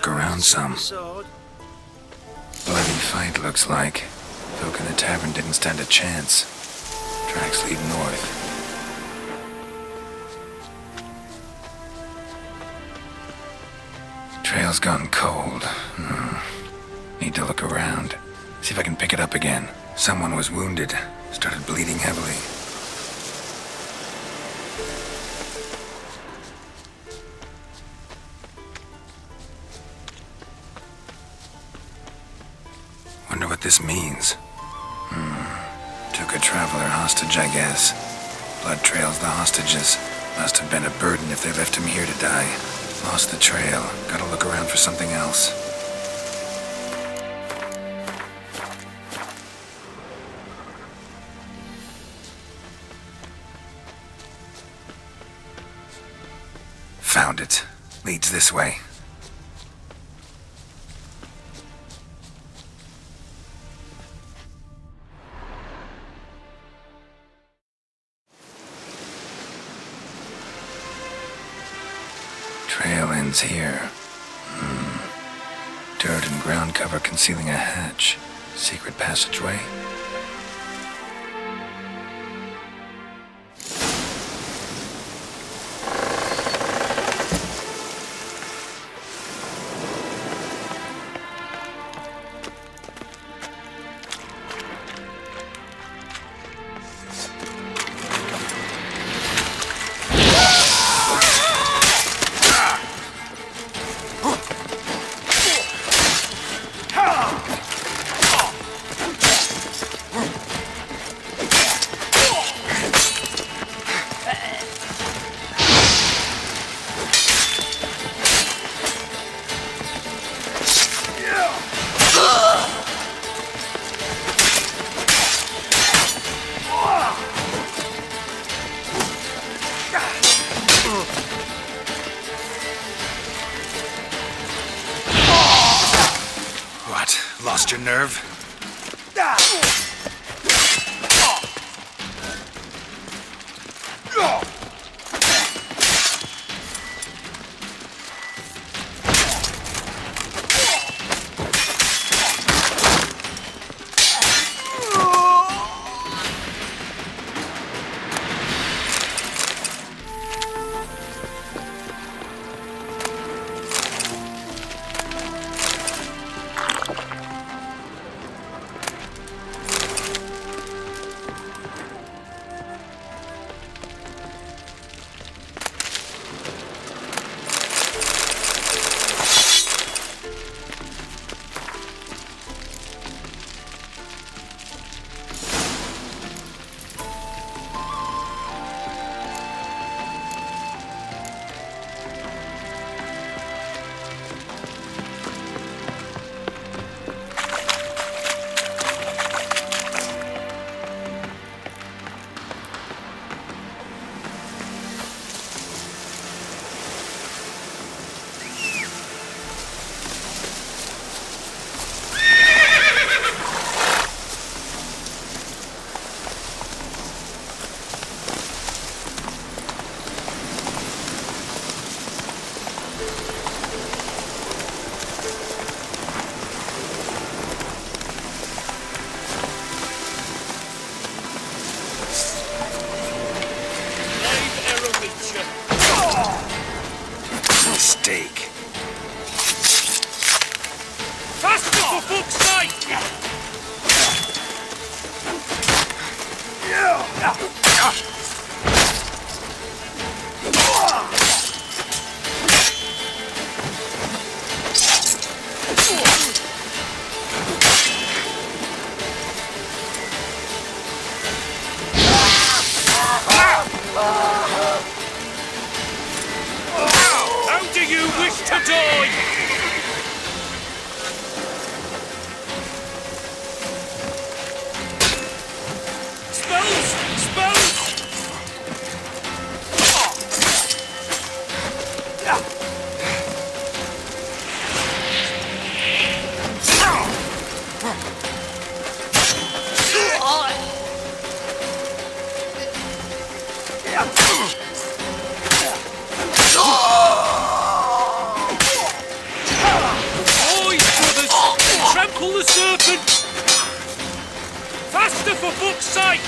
look around some. Bloody fight, looks like. Folk in the tavern didn't stand a chance. Tracks lead north. Trail's gone cold. Need to look around. See if I can pick it up again. Someone was wounded. Started bleeding heavily. Wonder what this means. Took a traveler hostage, I guess. Blood trails the hostages. Must have been a burden if they left him here to die. Lost the trail. Gotta look around for something else. Found it. Leads this way. Trail ends here. Dirt and ground cover concealing a hatch. Secret passageway. Lost your nerve? Mistake. Faster, for fuck's sake! How do you wish to die? Spells! Spells! Faster, for fuck's sake!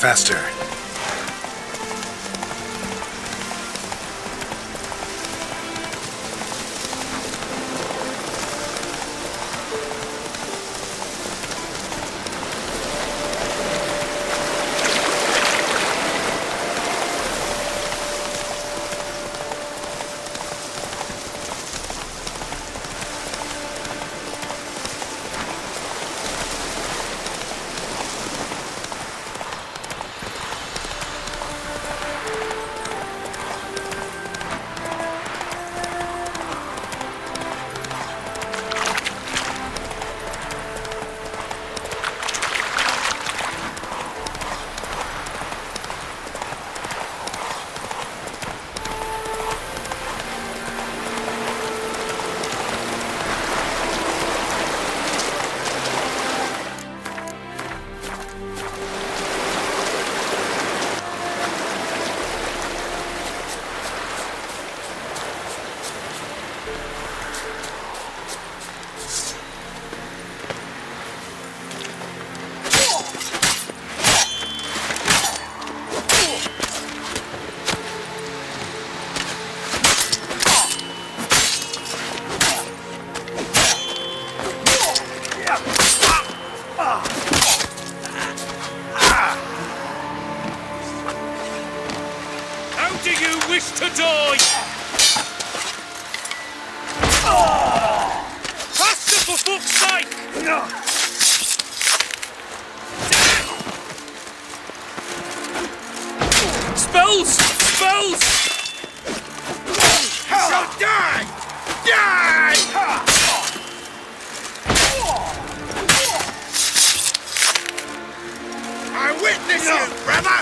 Faster. Do you wish to die? Faster, for fuck's sake! Spells! Spells! So die! Die! I witness you, brother!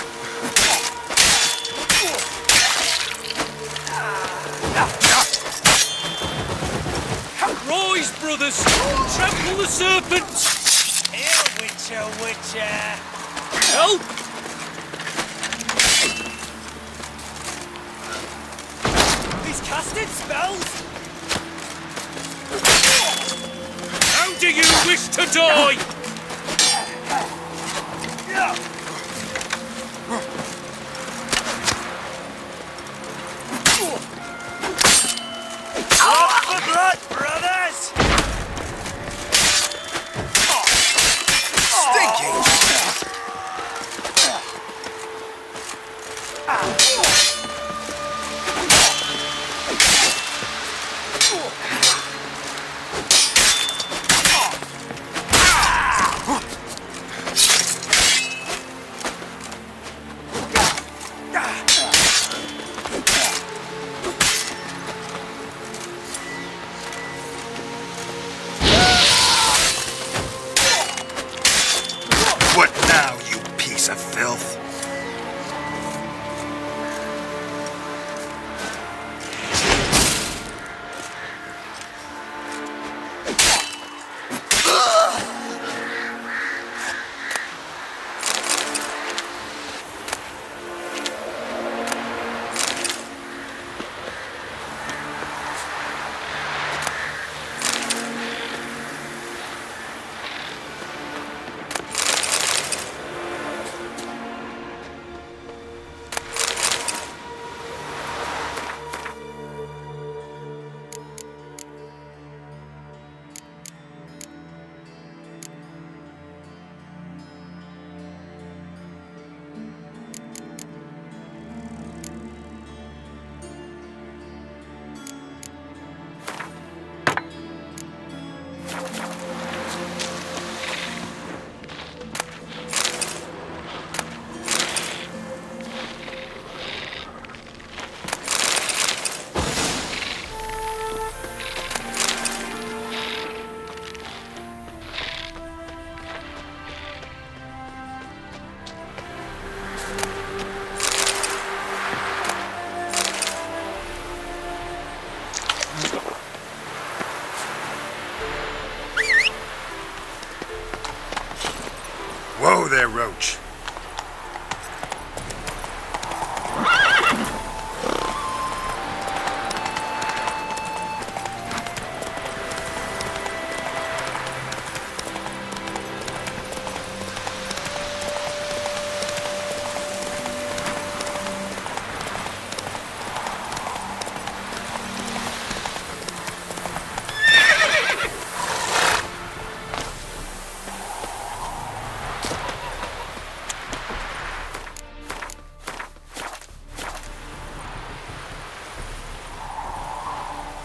Rise, brothers! Trample the serpents! Here, Witcher, Witcher! Help! He's casted spells! How do you wish to die? Up for blood, brothers! Stinky!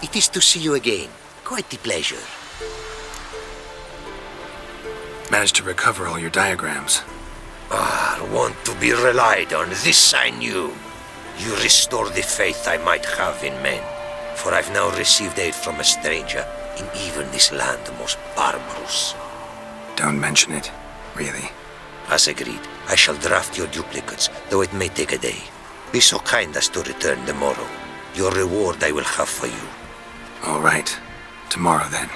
It is to see you again. Quite the pleasure. Managed to recover all your diagrams. Want to be relied on, this I knew. You restore the faith I might have in men, for I've now received aid from a stranger in even this land most barbarous. Don't mention it, really. As agreed, I shall draft your duplicates, though it may take a day. Be so kind as to return tomorrow. Your reward I will have for you. All right. Tomorrow, then.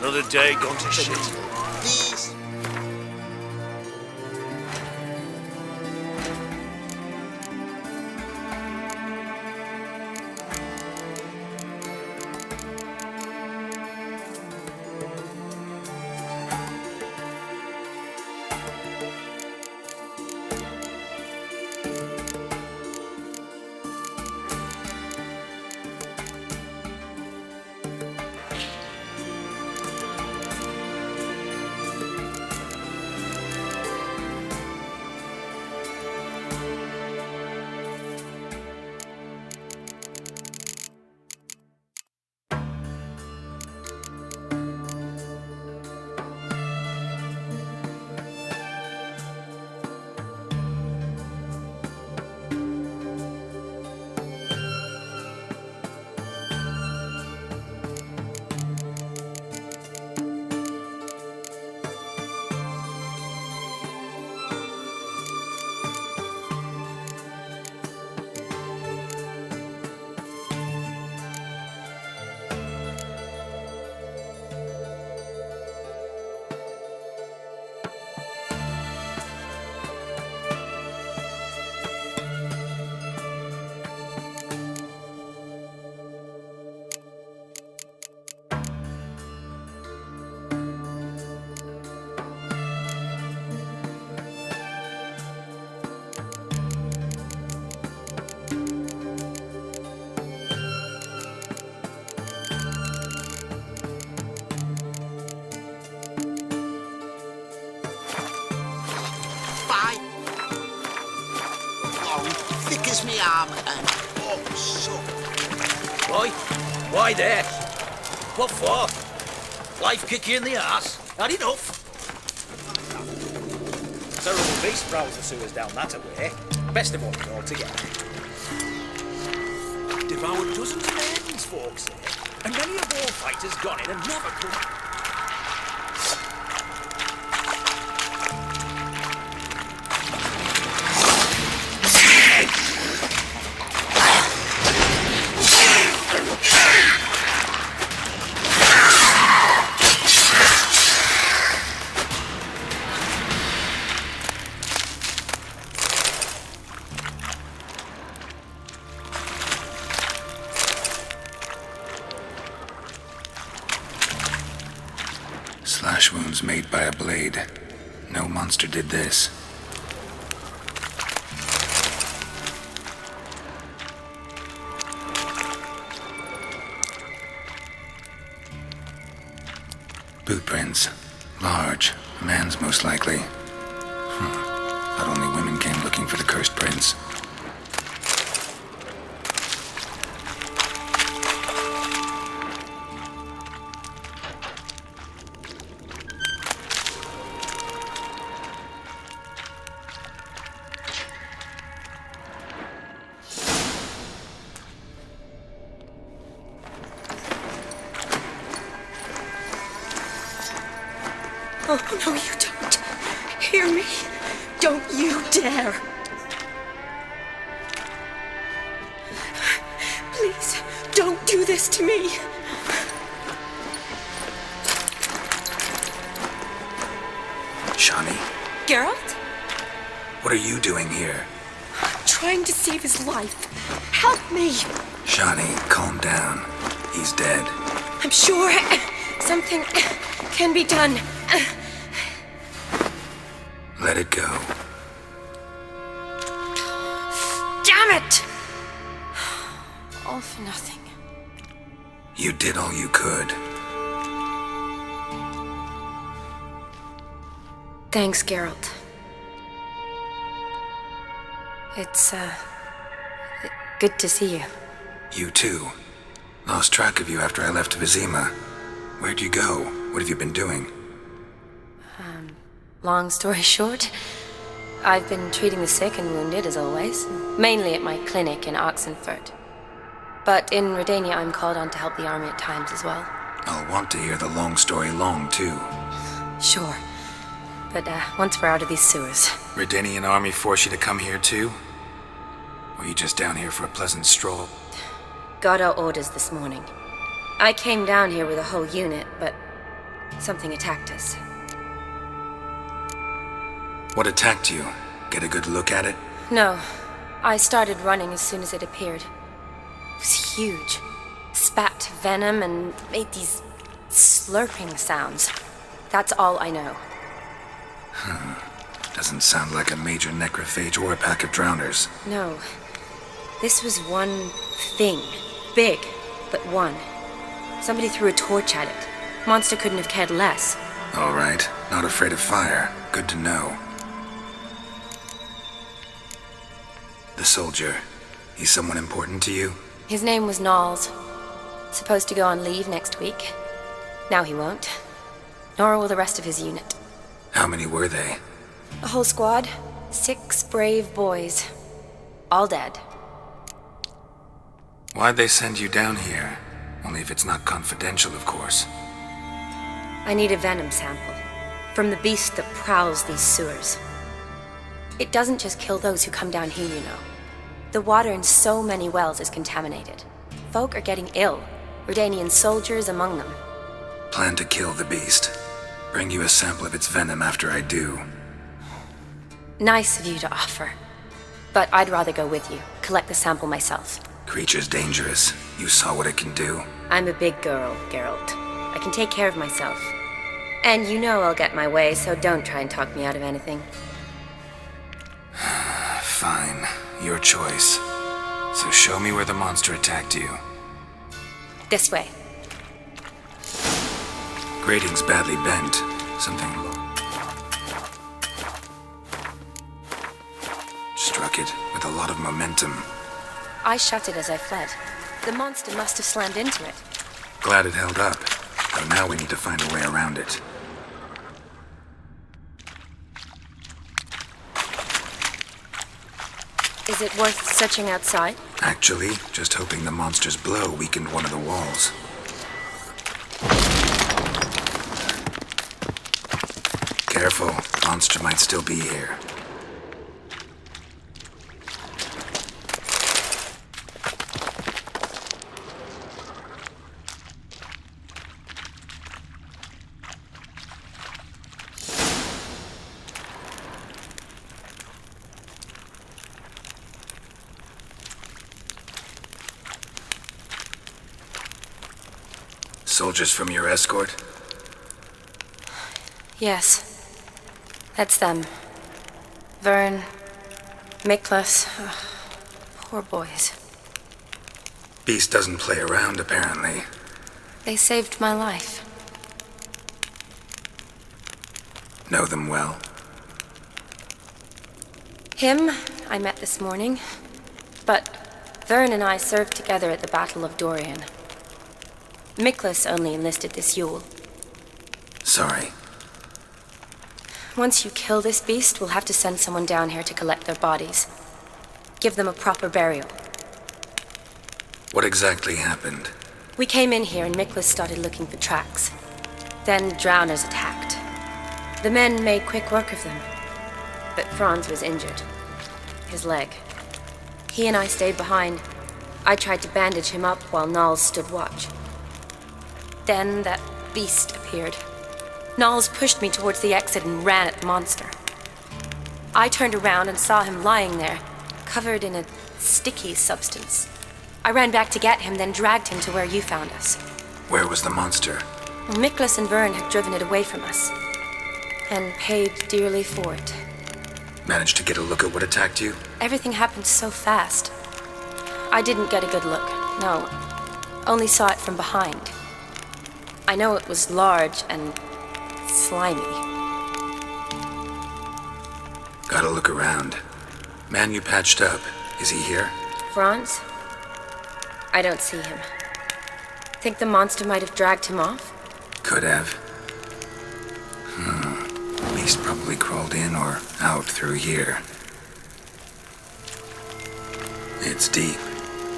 Another day gone to shit. Please. As me arm and so. Why there? What for? Life kick you in the arse? Had enough? Terrible beast prowls the sewers down that way. Best avoid it altogether. devoured dozens of maidens, folks say, and many a war fighter's gone in and never come out. Slash wounds made by a blade. No monster did this. Boot prints. Large. A man's most likely. Thought only women came looking for the cursed prince. Oh, no, you don't. Hear me? Don't you dare. Please, don't do this to me. Shawnee, Geralt? what are you doing here? Trying to save his life. Help me. Shawnee, calm down. He's dead. I'm sure something can be done. Let it go. Damn it! All for nothing. You did all you could. Thanks, Geralt. It's, good to see you. You too. Lost track of you after I left Vizima. Where'd you go? What have you been doing? Long story short, I've been treating the sick and wounded, as always, mainly at my clinic in Oxenfurt. But in Redania, I'm called on to help the army at times as well. I'll want to hear the long story long, too. Sure. But, once we're out of these sewers. Redanian army force you to come here, too? Or you just down here for a pleasant stroll? Got our orders this morning. I came down here with a whole unit, but something attacked us. What attacked you? Get a good look at it? No. I started running as soon as it appeared. It was huge. Spat venom and made these slurping sounds. That's all I know. Doesn't sound like a major necrophage or a pack of drowners. No. This was one thing. Big, but one. Somebody threw a torch at it. Monster couldn't have cared less. All right. Not afraid of fire. Good to know. The soldier. He's someone important to you? His name was Knowles. Supposed to go on leave next week. Now he won't. Nor will the rest of his unit. How many were they? A whole squad. 6 brave boys. All dead. Why'd they send you down here? Only if it's not confidential, of course. I need a venom sample. From the beast that prowls these sewers. It doesn't just kill those who come down here, you know. The water in so many wells is contaminated. Folk are getting ill. Redanian soldiers among them. Plan to kill the beast. Bring you a sample of its venom after I do. Nice of you to offer. But I'd rather go with you. Collect the sample myself. Creature's dangerous. You saw what it can do. I'm a big girl, Geralt. I can take care of myself. And you know I'll get my way, so don't try and talk me out of anything. Fine. Your choice. So show me where the monster attacked you. This way. Grating's badly bent. Something struck it with a lot of momentum. I shut it as I fled. The monster must have slammed into it. Glad it held up. Though now we need to find a way around it. Is it worth searching outside? Actually, just hoping the monster's blow weakened one of the walls. Careful, monster might still be here. Soldiers from your escort? Yes. That's them. Vern, Miklas. Poor boys. Beast doesn't play around, apparently. They saved my life. Know them well? Him, I met this morning. But Vern and I served together at the Battle of Dorian. Miklas only enlisted this Yule. Sorry. Once you kill this beast, we'll have to send someone down here to collect their bodies. Give them a proper burial. What exactly happened? We came in here and Miklas started looking for tracks. Then drowners attacked. The men made quick work of them. But Franz was injured. His leg. He and I stayed behind. I tried to bandage him up while Nals stood watch. Then that beast appeared. Nals pushed me towards the exit and ran at the monster. I turned around and saw him lying there, covered in a sticky substance. I ran back to get him, then dragged him to where you found us. Where was the monster? Miklas and Vern had driven it away from us, and paid dearly for it. Managed to get a look at what attacked you? Everything happened so fast. I didn't get a good look, no. Only saw it from behind. I know it was large and slimy. Gotta look around. Man you patched up, is he here? Franz? I don't see him. Think the monster might have dragged him off? Could have. Beast probably crawled in or out through here. It's deep.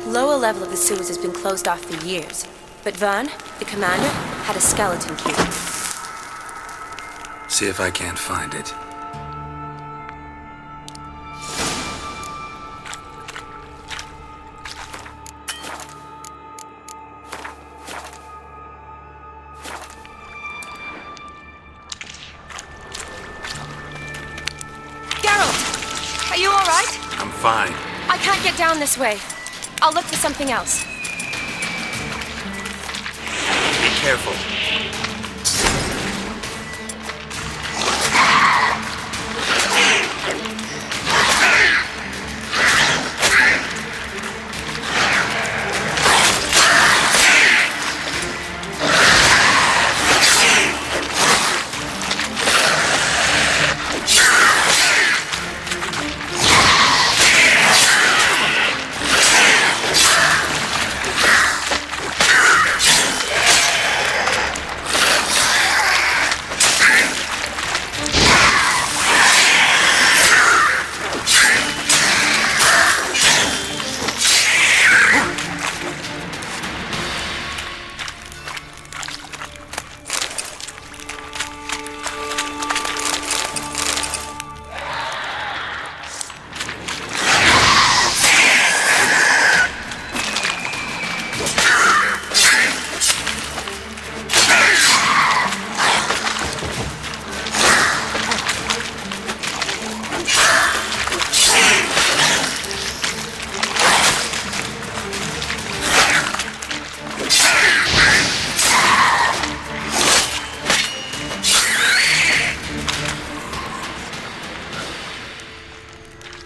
Lower level of the sewers has been closed off for years. But Vern, the commander, had a skeleton key. See if I can't find it. Geralt! Are you alright? I'm fine. I can't get down this way. I'll look for something else. Be careful.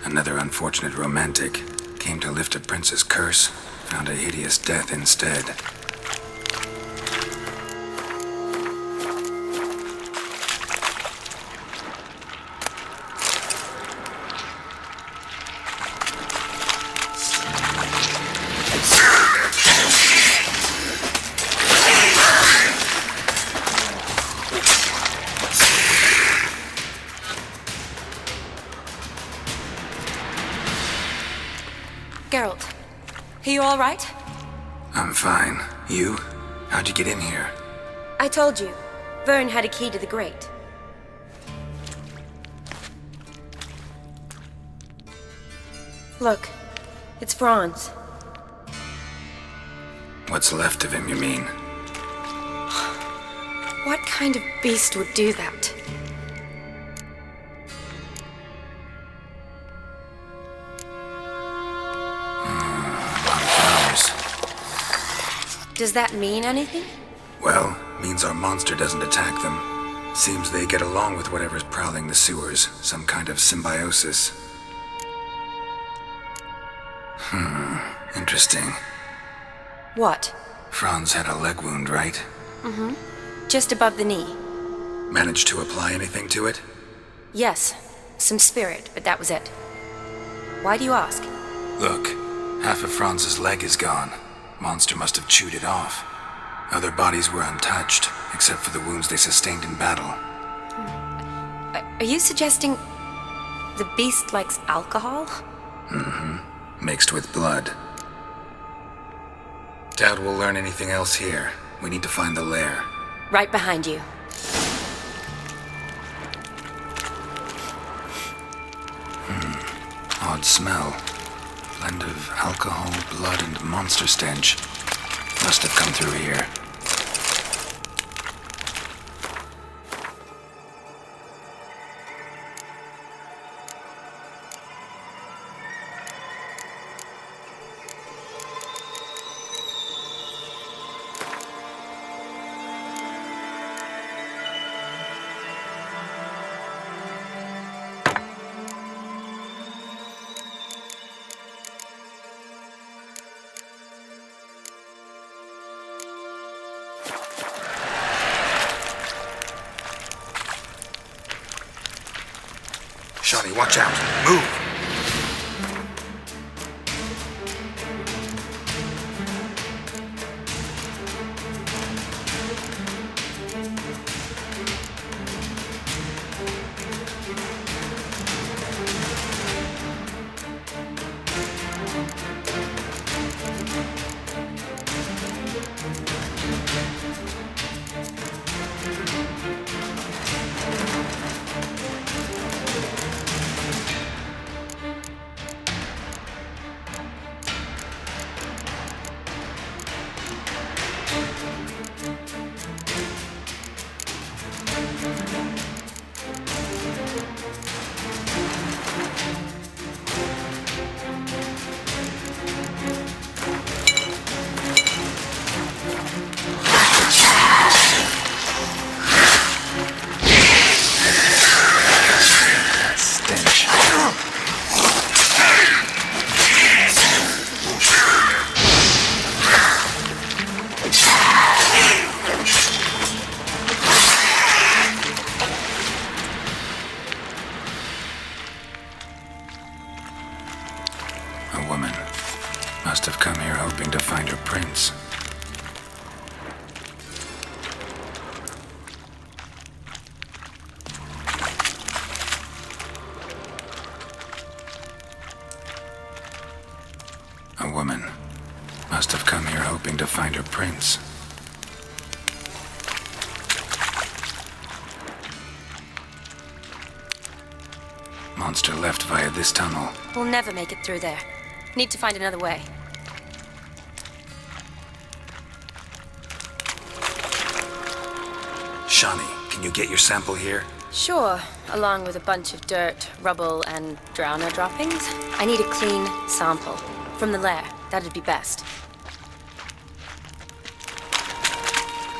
Another unfortunate romantic came to lift a prince's curse, found a hideous death instead. Geralt, are you all right? I'm fine. You? How'd you get in here? I told you, Vern had a key to the grate. Look, it's Franz. What's left of him, you mean? What kind of beast would do that? Does that mean anything? Well, means our monster doesn't attack them. Seems they get along with whatever's prowling the sewers. Some kind of symbiosis. Interesting. What? Franz had a leg wound, right? Mm-hmm. Just above the knee. Managed to apply anything to it? Yes. Some spirit, but that was it. Why do you ask? Look, half of Franz's leg is gone. Monster must have chewed it off. Other bodies were untouched, except for the wounds they sustained in battle. Are you suggesting the beast likes alcohol? Mm-hmm. Mixed with blood. Doubt we'll learn anything else here. We need to find the lair. Right behind you. Odd smell. Blend of alcohol, blood, and monster stench. Must have come through here. Shawnee, watch out! Move! A woman. Must have come here hoping to find her prince. A woman. Must have come here hoping to find her prince. Monster left via this tunnel. We'll never make it through there. Need to find another way. Shawnee, can you get your sample here? Sure, along with a bunch of dirt, rubble, and drowner droppings. I need a clean sample. From the lair, that'd be best.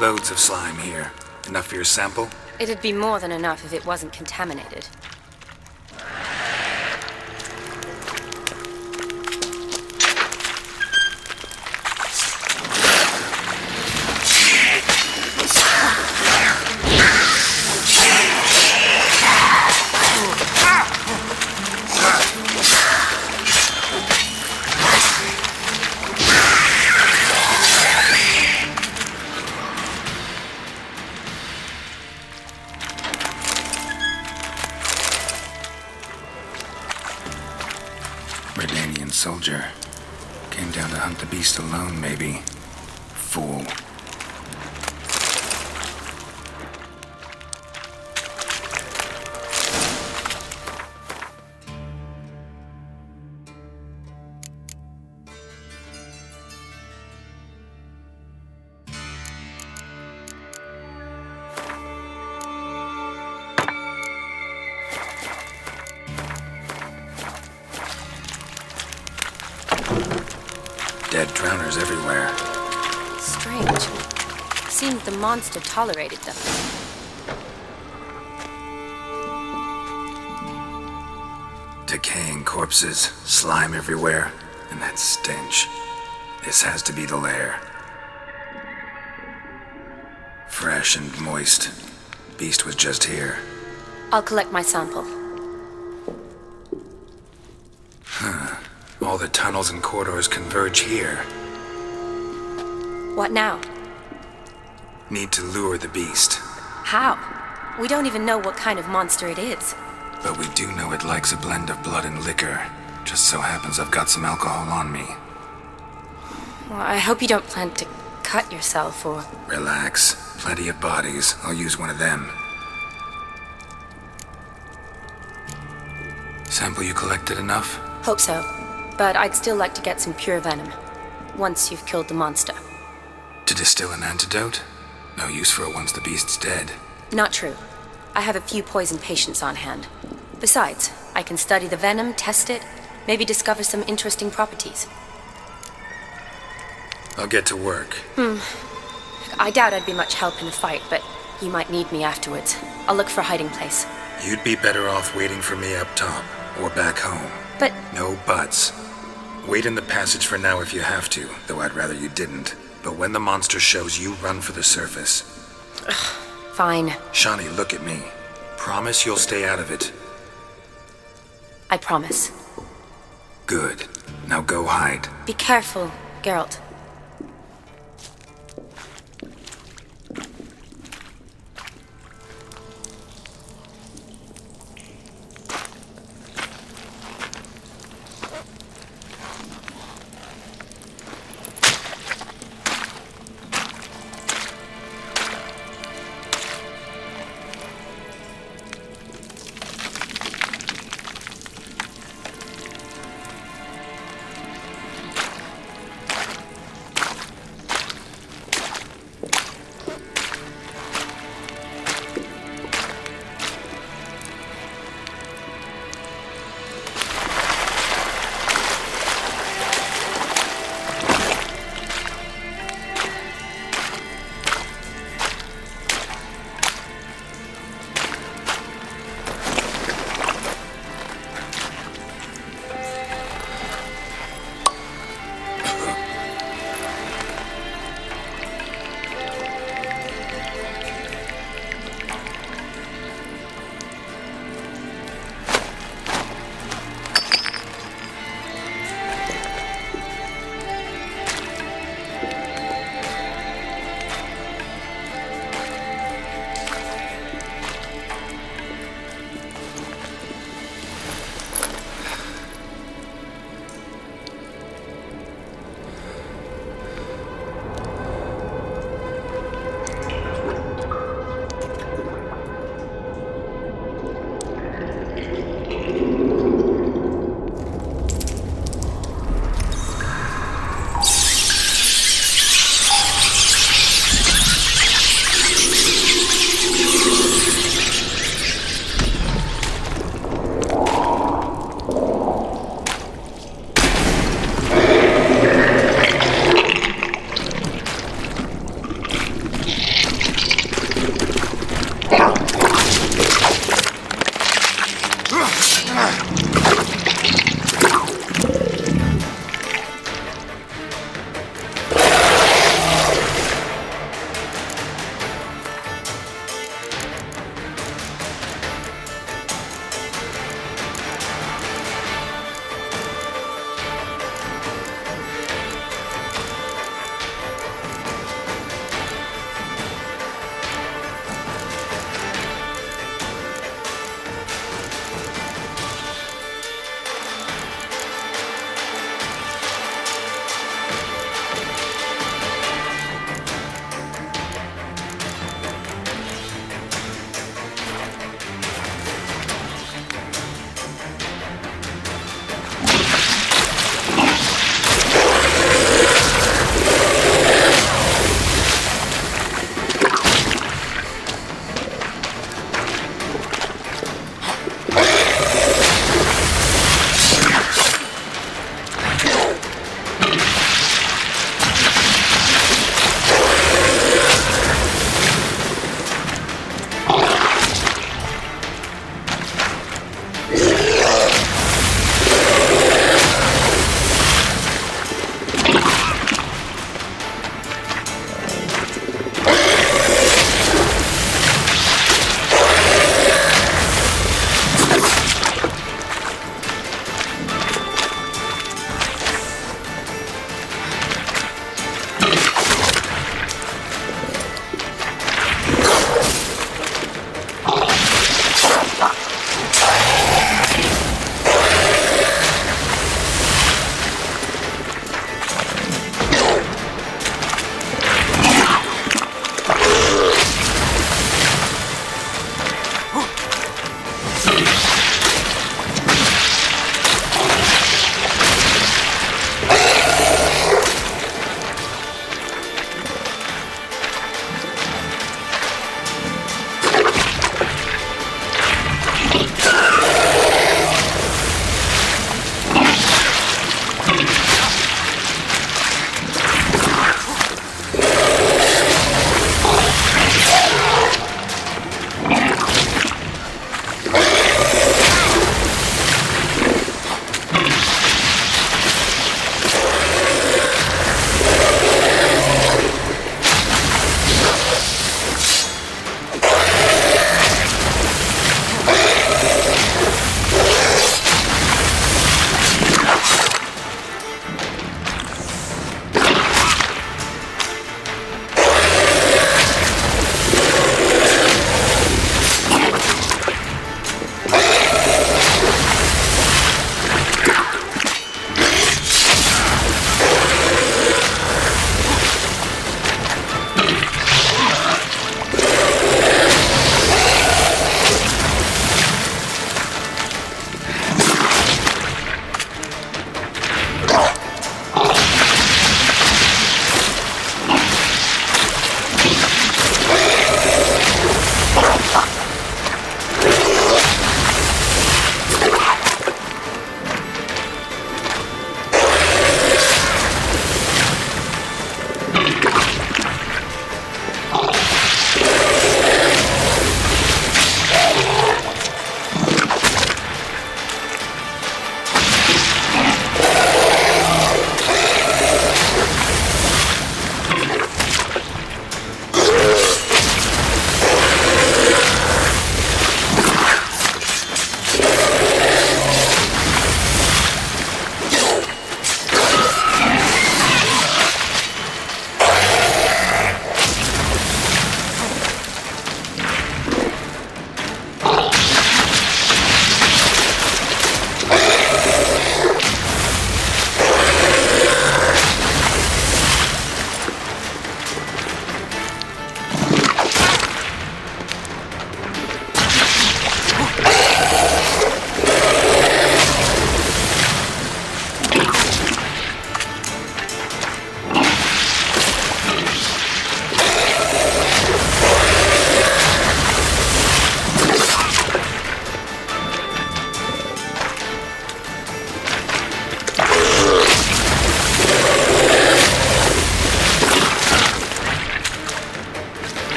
Loads of slime here. Enough for your sample? It'd be more than enough if it wasn't contaminated. Redanian soldier. Came down to hunt the beast alone, maybe. Fool. Dead drowners everywhere. Strange. Seemed the monster tolerated them. Decaying corpses, slime everywhere, and that stench. This has to be the lair. Fresh and moist. Beast was just here. I'll collect my sample. All the tunnels and corridors converge here. What now? Need to lure the beast. How? We don't even know what kind of monster it is. But we do know it likes a blend of blood and liquor. Just so happens I've got some alcohol on me. Well, I hope you don't plan to cut yourself or... Relax. Plenty of bodies. I'll use one of them. Sample you collected enough? Hope so. But I'd still like to get some pure venom. Once you've killed the monster. To distill an antidote? No use for it once the beast's dead. Not true. I have a few poison patients on hand. Besides, I can study the venom, test it, maybe discover some interesting properties. I'll get to work. I doubt I'd be much help in the fight, but you might need me afterwards. I'll look for a hiding place. You'd be better off waiting for me up top, or back home. But... No buts. Wait in the passage for now if you have to, though I'd rather you didn't. But when the monster shows, you run for the surface. Fine. Shawnee, look at me. Promise you'll stay out of it. I promise. Good. Now go hide. Be careful, Geralt.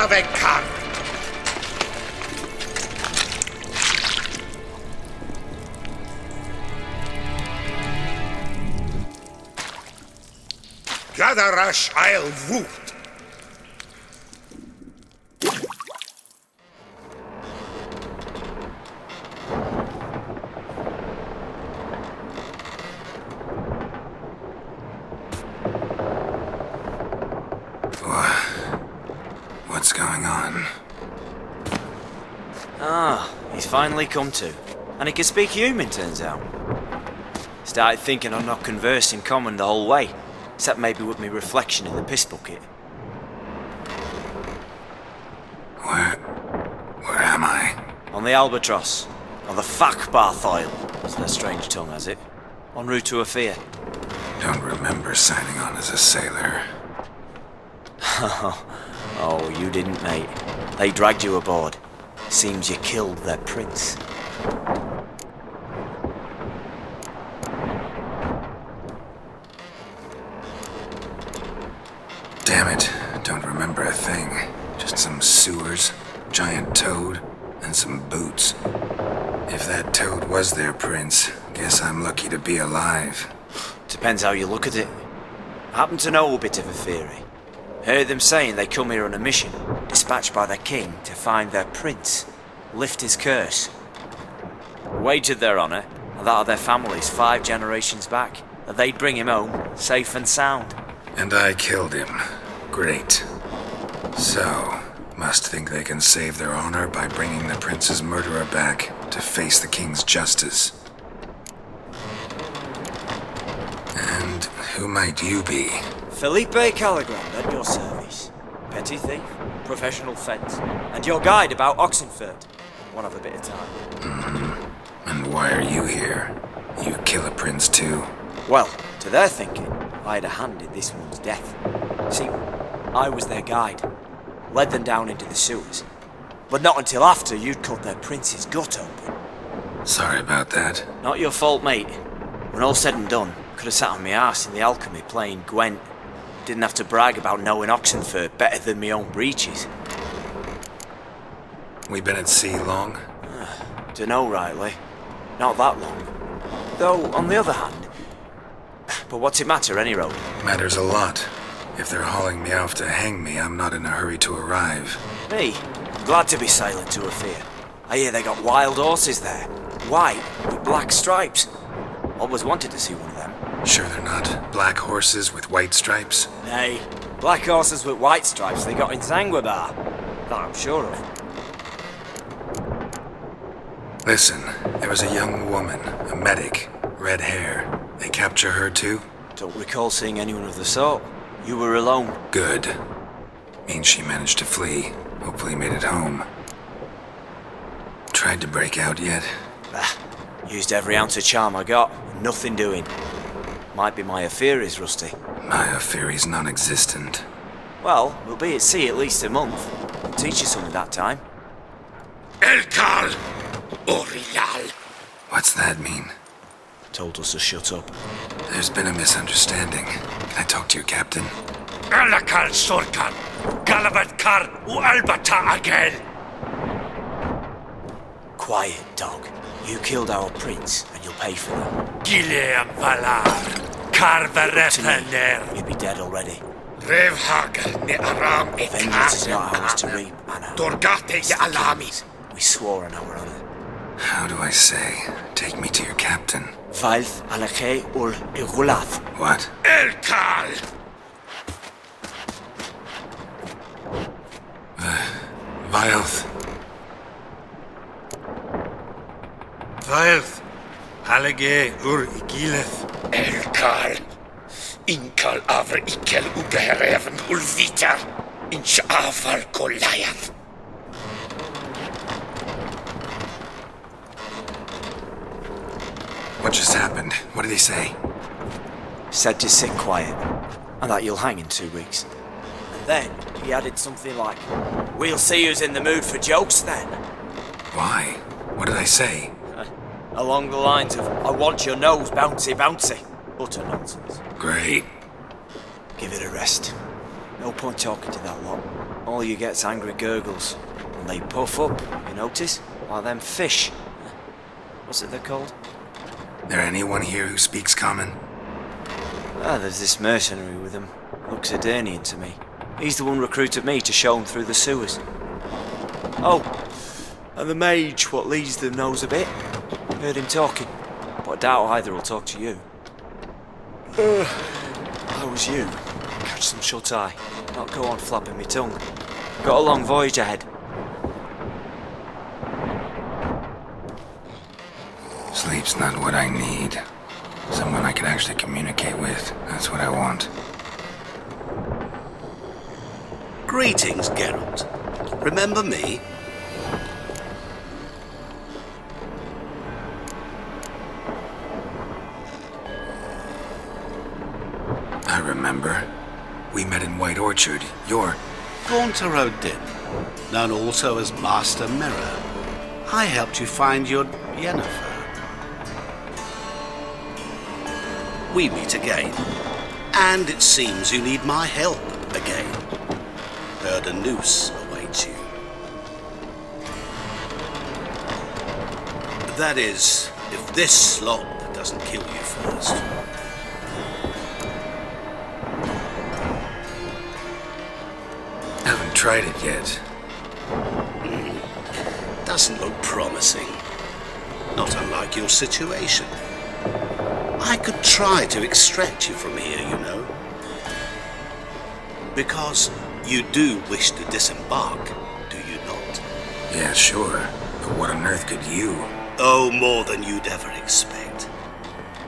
Galavekar! Gadarash I'll root! What's going on? Ah, he's finally come to. And he can speak human, turns out. Started thinking I'm not conversing common the whole way, except maybe with me reflection in the piss bucket. Where am I? On the Albatross. On the Fakbarth Isle, as their strange tongue has it. En route to Afir. Don't remember signing on as a sailor. Oh, you didn't, mate. They dragged you aboard. Seems you killed their prince. Damn it, don't remember a thing. Just some sewers, giant toad, and some boots. If that toad was their prince, guess I'm lucky to be alive. Depends how you look at it. I happen to know a bit of a theory. Heard them saying they come here on a mission, dispatched by their king to find their prince, lift his curse. Wagered their honour, and that of their families 5 generations back, that they'd bring him home, safe and sound. And I killed him. Great. So, must think they can save their honor by bringing the prince's murderer back to face the king's justice. And who might you be? Felipe Caligrand at your service. Petty thief, professional fence, and your guide about Oxenford. One of a bit of time. And why are you here? You kill a prince too? Well, to their thinking, I had a hand in this one's death. See, I was their guide. Led them down into the sewers. But not until after you'd cut their prince's gut open. Sorry about that. Not your fault, mate. When all said and done, could have sat on my arse in the alchemy playing Gwent. Didn't have to brag about knowing Oxenford better than my own breeches. We been at sea long? Dunno rightly. Not that long. Though, on the other hand... But what's it matter, any road? Matters a lot. If they're hauling me off to hang me, I'm not in a hurry to arrive. Me? Glad to be sailing to Afir. I hear they got wild horses there. White, with black stripes. Always wanted to see one of them. Sure they're not black horses with white stripes? Nay, black horses with white stripes they got in Zanguebar. That I'm sure of. Listen, there was a young woman, a medic, red hair. They capture her too? Don't recall seeing anyone of the sort. You were alone. Good. Means she managed to flee. Hopefully made it home. Tried to break out yet? Used every ounce of charm I got. Nothing doing. Might be my affair is rusty. My affair is non-existent. Well, we'll be at sea at least a month. I'll teach you something that time. Elkal! Orial! What's that mean? Told us to shut up. There's been a misunderstanding. Can I talk to your captain? Alakal Sorkan! Galavatkar Albata again! Quiet, dog. You killed our prince, and you'll pay for that. Gileam Valar! Karvarefaner! You'd be dead already. Revhagel ne Aram Vengeance is not ours to reap, Anna. Dorgate ye Alami! We swore on our honor. How do I say? Take me to your captain. Vailth alake ul igulath. What? Elkal! Vilth. Vilth! Halage ur igileth. Elkal! Inkal avr ikel ugehereven ulvita. Inch afal Goliath. What just happened? What did he say? Said to sit quiet, and that you'll hang in 2 weeks. And then he added something like, "We'll see who's in the mood for jokes then." Why? What did I say? Along the lines of, "I want your nose bouncy bouncy." Utter nonsense. Great. Give it a rest. No point talking to that lot. All you get's angry gurgles. And they puff up, you notice? Like them fish. What's it they're called? There anyone here who speaks common? Ah, there's this mercenary with them. Looks Edirnian to me. He's the one recruited me to show him through the sewers. Oh, and the mage what leads them knows a bit. Heard him talking, but I doubt either will talk to you. How was you? Catch some shut-eye. Not go on flapping me tongue. Got a long voyage ahead. Sleep's not what I need. Someone I can actually communicate with. That's what I want. Greetings, Geralt. Remember me? I remember. We met in White Orchard. You're... Gaunter O'Din, known also as Master Mirror. I helped you find your Yennefer. We meet again. And it seems you need my help again. Heard a noose awaits you. That is, if this slop doesn't kill you first. Haven't tried it yet. Doesn't look promising. Not unlike your situation. I could try to extract you from here, you know. Because you do wish to disembark, do you not? Yeah, sure. But what on earth could you? Oh, more than you'd ever expect.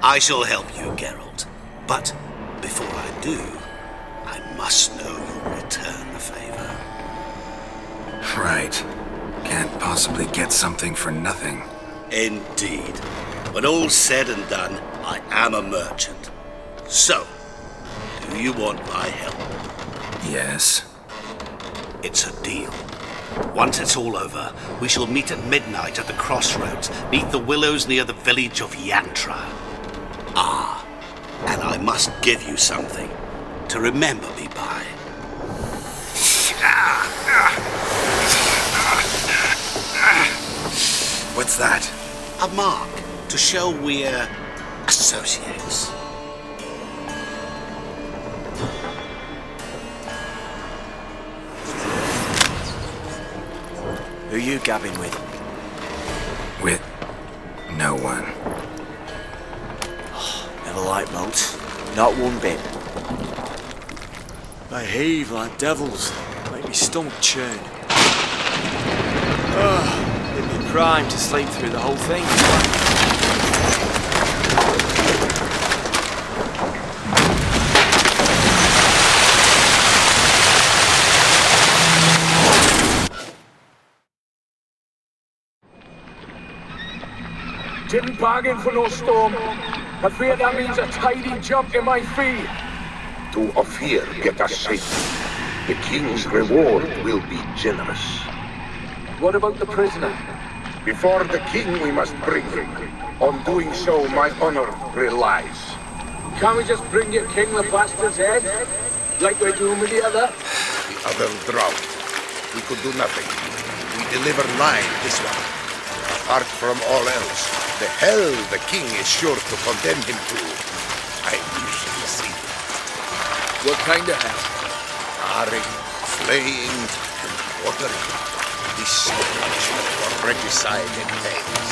I shall help you, Geralt. But before I do, I must know you'll return the favor. Right. Can't possibly get something for nothing. Indeed. When all's said and done, I am a merchant. So, do you want my help? Yes. It's a deal. Once it's all over, we shall meet at midnight at the crossroads, neath the willows near the village of Yantra. Ah, and I must give you something to remember me by. What's that? A mark to show we're associates. Who you gabbing with? With no one. Never liked boats. Not one bit. They heave like devils. Make me stomach churn. It'd be prime to sleep through the whole thing. Didn't bargain for no storm. I fear that means a tidy jump in my fee. To Ophir get us safe. The king's reward will be generous. What about the prisoner? Before the king we must bring him. On doing so, my honor relies. Can't we just bring your king the bastard's head? Like we're doing with the other? The other drowned. We could do nothing. We deliver live this one. Apart from all else, the hell the king is sure to condemn him to. I usually see. What kind of hell? Tarring, flaying, and watering. This punishment for regicide and things.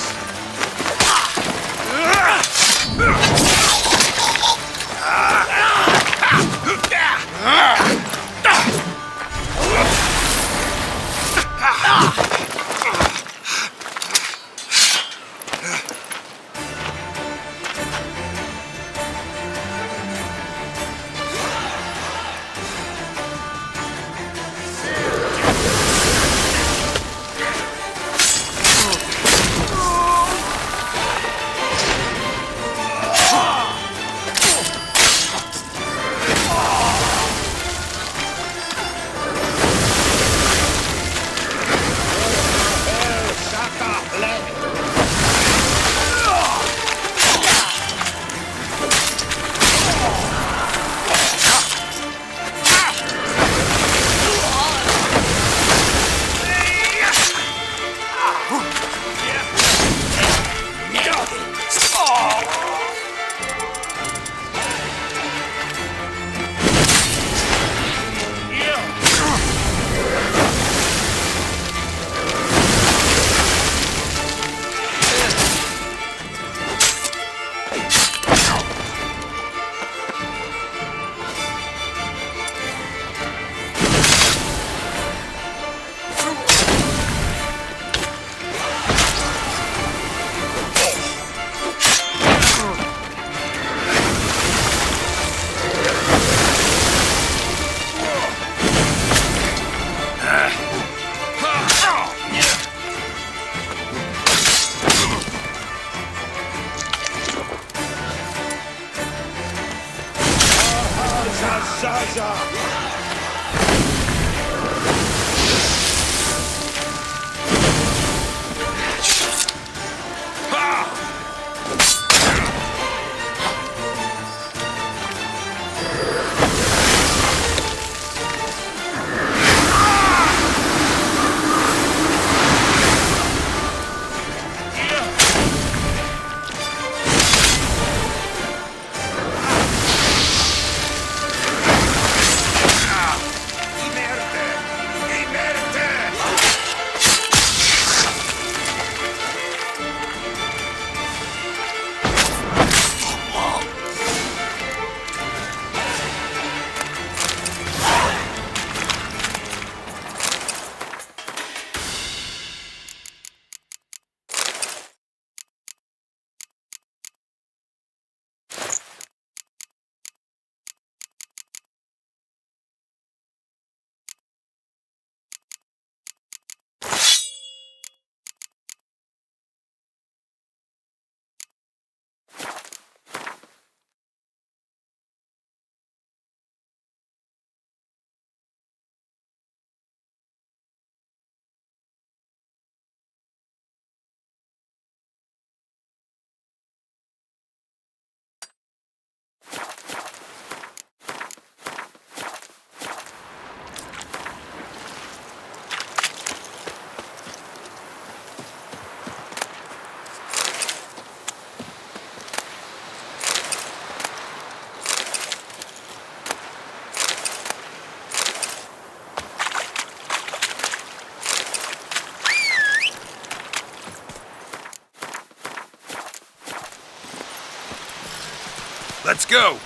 Let's go!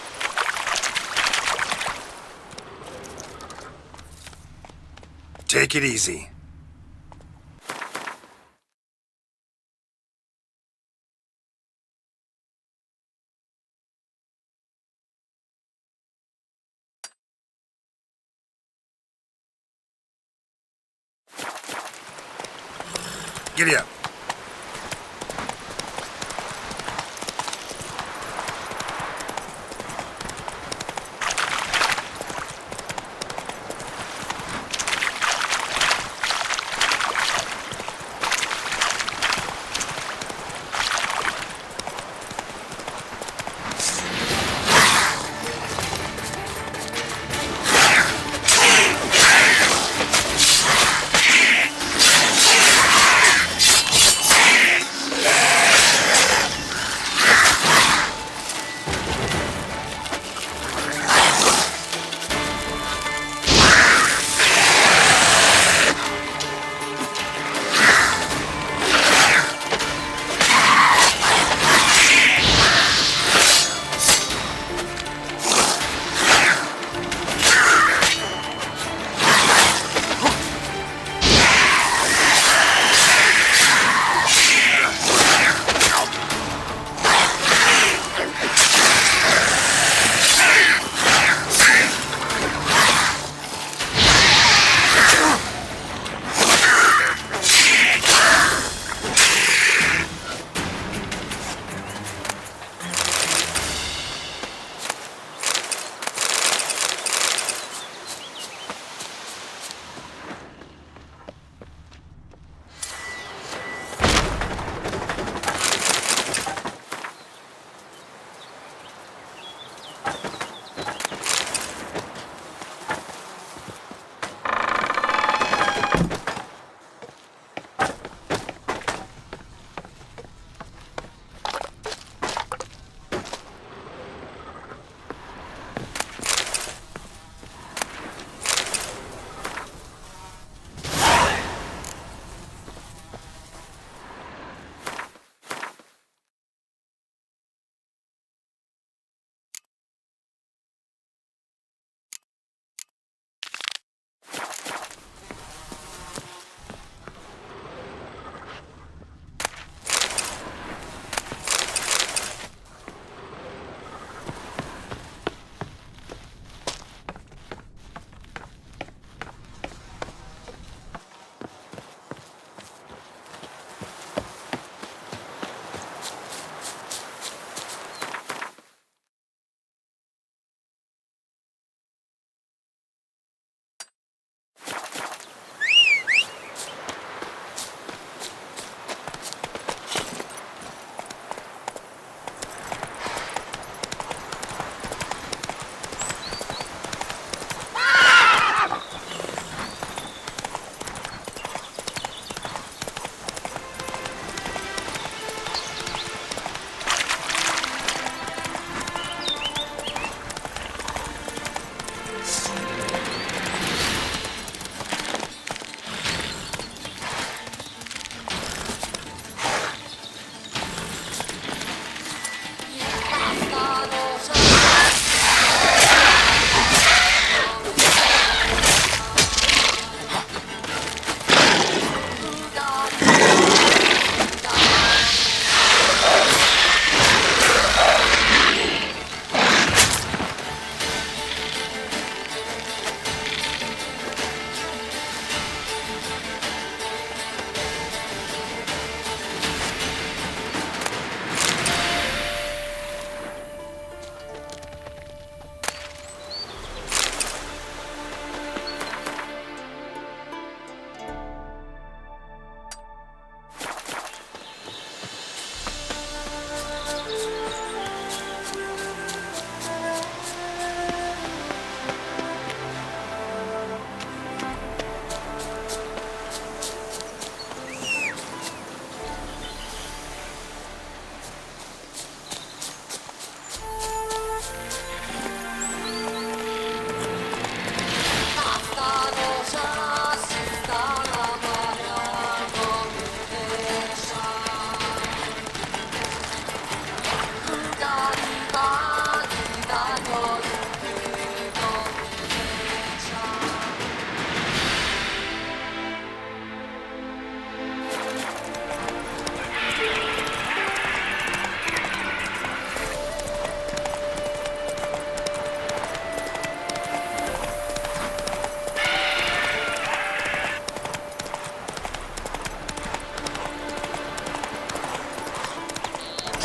Take it easy. Giddy up.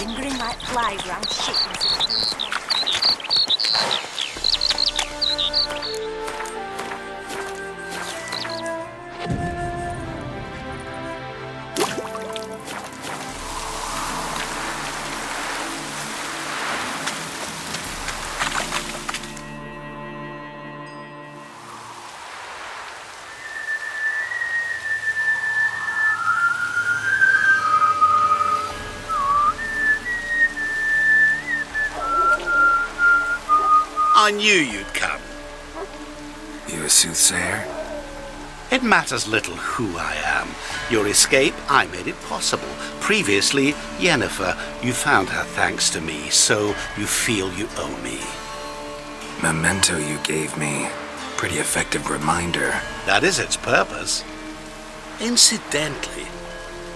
lingering like flies around shit in 1620. I knew you'd come. You a soothsayer? It matters little who I am. Your escape, I made it possible. Previously, Yennefer, you found her thanks to me, so you feel you owe me. Memento you gave me. Pretty effective reminder. That is its purpose. Incidentally,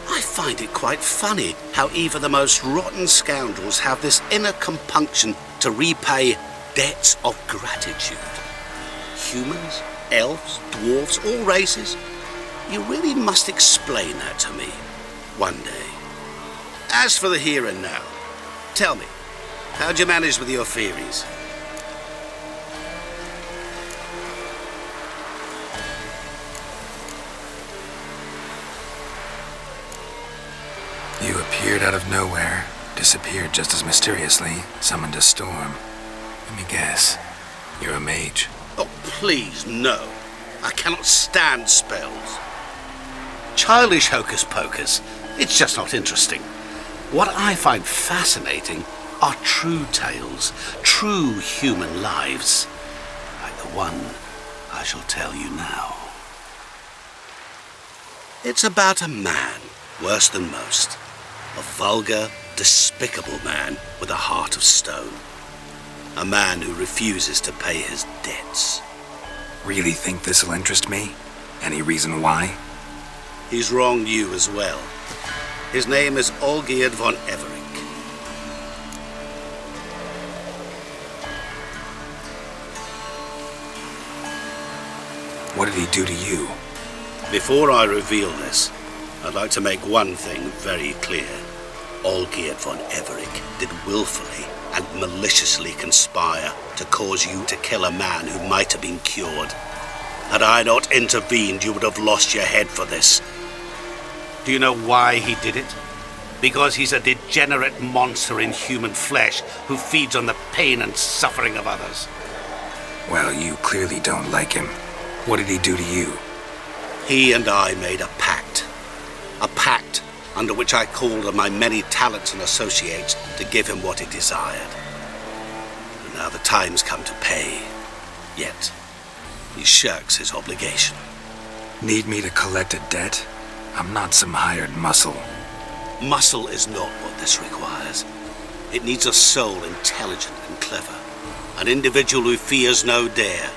I find it quite funny how even the most rotten scoundrels have this inner compunction to repay debts of gratitude. Humans, elves, dwarves, all races. You really must explain that to me one day. As for the here and now, tell me, how'd you manage with your theories? You appeared out of nowhere, disappeared just as mysteriously, summoned a storm. Let me guess. You're a mage. Oh, please, no. I cannot stand spells. Childish hocus pocus. It's just not interesting. What I find fascinating are true tales, true human lives, like the one I shall tell you now. It's about a man, worse than most. A vulgar, despicable man with a heart of stone. A man who refuses to pay his debts. Really think this'll interest me? Any reason why? He's wronged you as well. His name is Olgierd von Everink. What did he do to you? Before I reveal this, I'd like to make one thing very clear. Olgierd von Everink did willfully and maliciously conspire to cause you to kill a man who might have been cured. Had I not intervened, you would have lost your head for this. Do you know why he did it? Because he's a degenerate monster in human flesh who feeds on the pain and suffering of others. Well, you clearly don't like him. What did he do to you? He and I made a pact. A pact under which I called on my many talents and associates to give him what he desired. And now the time's come to pay. Yet, he shirks his obligation. Need me to collect a debt? I'm not some hired muscle. Muscle is not what this requires. It needs a soul intelligent and clever. An individual who fears no dare.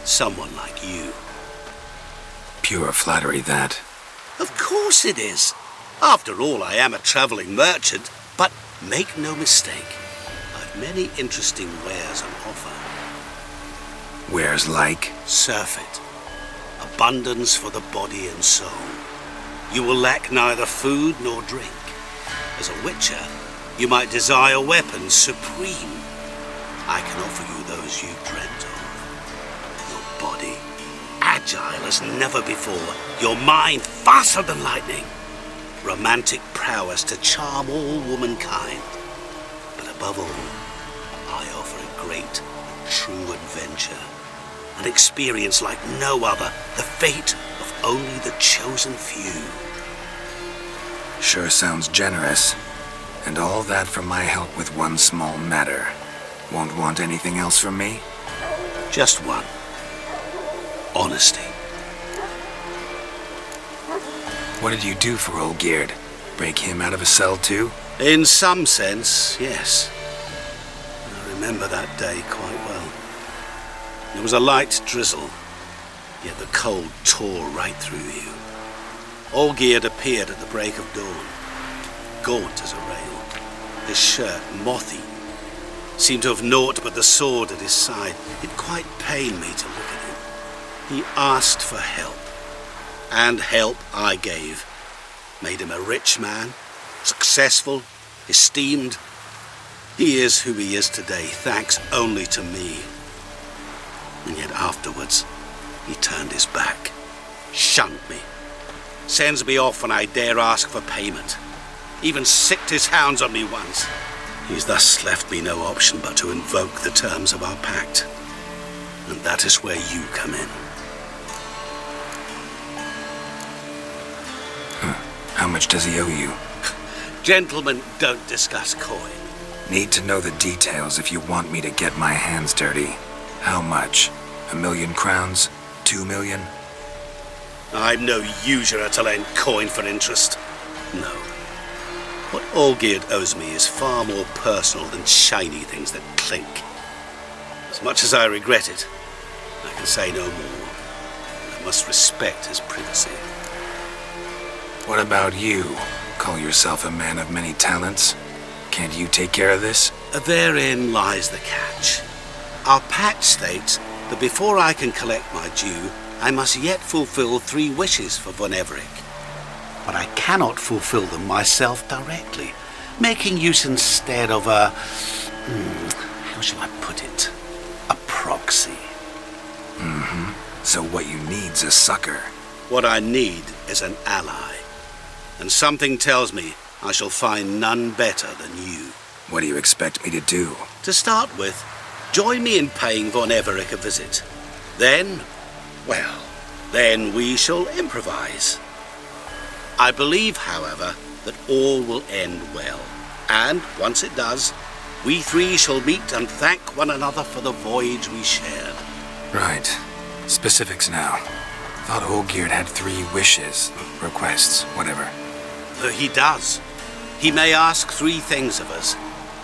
Someone like you. Pure flattery, that. Of course it is. After all, I am a traveling merchant, but make no mistake, I've many interesting wares on offer. Wares like? Surfeit. Abundance for the body and soul. You will lack neither food nor drink. As a witcher, you might desire weapons supreme. I can offer you those you dreamt of. Your body, agile as never before. Your mind, faster than lightning. Romantic prowess to charm all womankind. But above all, I offer a great, true adventure. An experience like no other, the fate of only the chosen few. Sure sounds generous. And all that for my help with one small matter. Won't want anything else from me? Just one. Honesty. What did you do for Olgierd? Break him out of a cell too? In some sense, yes. I remember that day quite well. There was a light drizzle, yet the cold tore right through you. Olgierd appeared at the break of dawn, gaunt as a rail, his shirt moth-eaten. Seemed to have naught but the sword at his side. It quite pained me to look at him. He asked for help, and help I gave. Made him a rich man, successful, esteemed. He is who he is today, thanks only to me. And yet afterwards, he turned his back, shunned me, sends me off when I dare ask for payment, even sicked his hounds on me once. He's thus left me no option but to invoke the terms of our pact. And that is where you come in. How much does he owe you? Gentlemen don't discuss coin. Need to know the details if you want me to get my hands dirty. How much? 1,000,000 crowns? 2 million? I'm no usurer to lend coin for interest. No. What Olgierd owes me is far more personal than shiny things that clink. As much as I regret it, I can say no more. I must respect his privacy. What about you? Call yourself a man of many talents? Can't you take care of this? Therein lies the catch. Our pact states that before I can collect my due, I must yet fulfill 3 wishes for Von Everec. But I cannot fulfill them myself directly, making use instead of a... how shall I put it? A proxy. So what you need's a sucker. What I need is an ally. And something tells me I shall find none better than you. What do you expect me to do? To start with, join me in paying Von Everec a visit. Then, well, then we shall improvise. I believe, however, that all will end well. And once it does, we 3 shall meet and thank one another for the voyage we shared. Right. Specifics now. Thought Olgierd had 3 wishes, requests, whatever. He does. He may ask 3 things of us,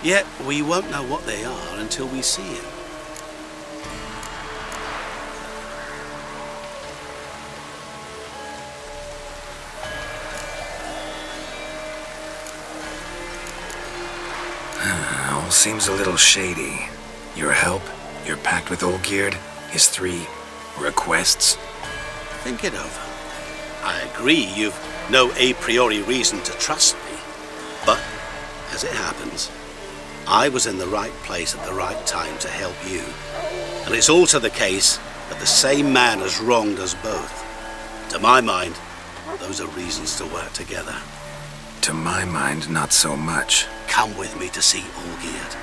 yet we won't know what they are until we see him. All seems a little shady. Your help, your pact with Olgierd, his 3 requests. Think it over. I agree you've no a priori reason to trust me. But, as it happens, I was in the right place at the right time to help you. And it's also the case that the same man has wronged us both. To my mind, those are reasons to work together. To my mind, not so much. Come with me to see Olgierd.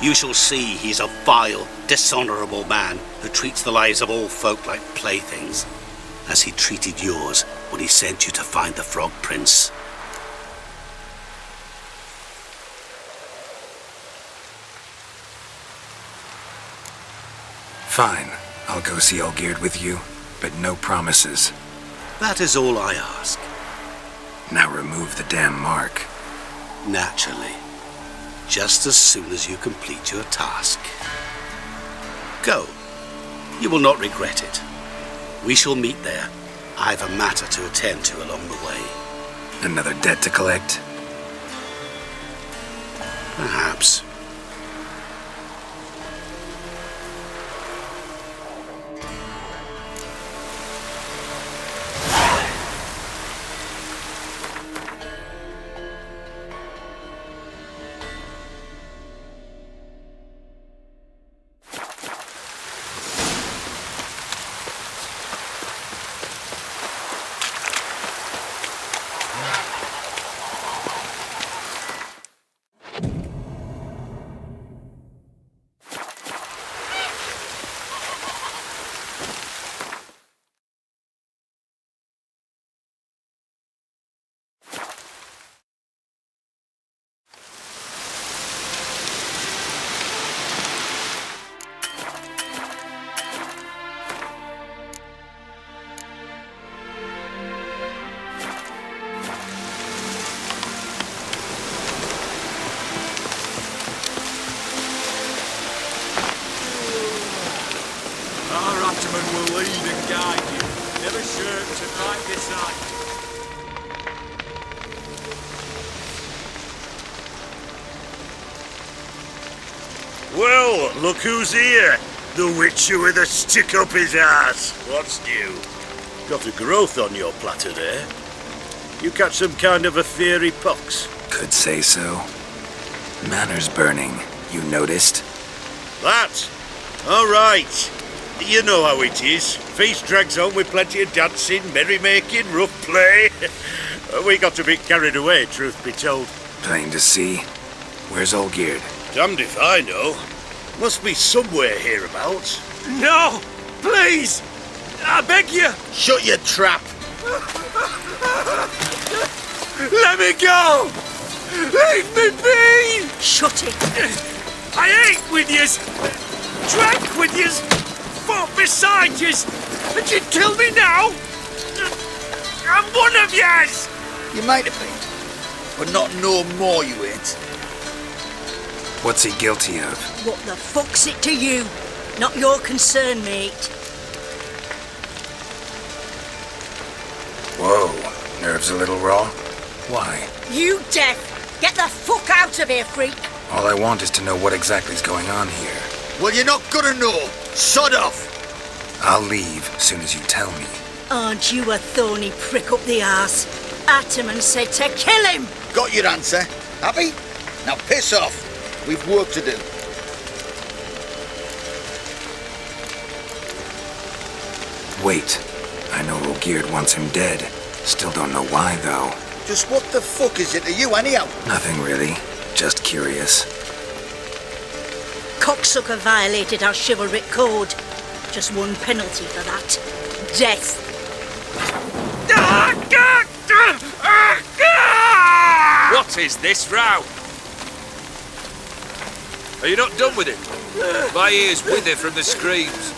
You shall see he's a vile, dishonorable man who treats the lives of all folk like playthings, as he treated yours when he sent you to find the Frog Prince. Fine. I'll go see Olgierd with you, but no promises. That is all I ask. Now remove the damn mark. Naturally. Just as soon as you complete your task. Go. You will not regret it. We shall meet there. I have a matter to attend to along the way. Another debt to collect? Perhaps. Will lead and guide you, never shirk to right beside you. Well, look who's here. The witcher with a stick up his ass. What's new? Got a growth on your platter there. You catch some kind of a fiery pox? Could say so. Manor's burning. You noticed? That? All right. You know how it is. Feast drags on with plenty of dancing, merrymaking, rough play. We got a bit carried away, truth be told. Plain to see. Where's Olgierd? Damned if I know. Must be somewhere hereabouts. No! Please! I beg you! Shut your trap! Let me go! Leave me be! Shut it! I ate with yous! Drank with yous! Fought beside yous! And you'd kill me now? I'm one of yous! You might have been, but not no more you ain't. What's he guilty of? What the fuck's it to you? Not your concern, mate. Whoa, nerves a little raw? Why? You deaf! Get the fuck out of here, freak! All I want is to know what exactly is going on here. Well, you're not gonna know. Sod off! I'll leave as soon as you tell me. Aren't you a thorny prick up the arse? Ataman said to kill him! Got your answer. Happy? Now piss off. We've work to do. Wait. I know Olgierd wants him dead. Still don't know why, though. Just what the fuck is it to you, anyhow? Nothing really. Just curious. Cocksucker violated our chivalric code. Just one penalty for that. Death. What is this row? Are you not done with it? My ears wither from the screams.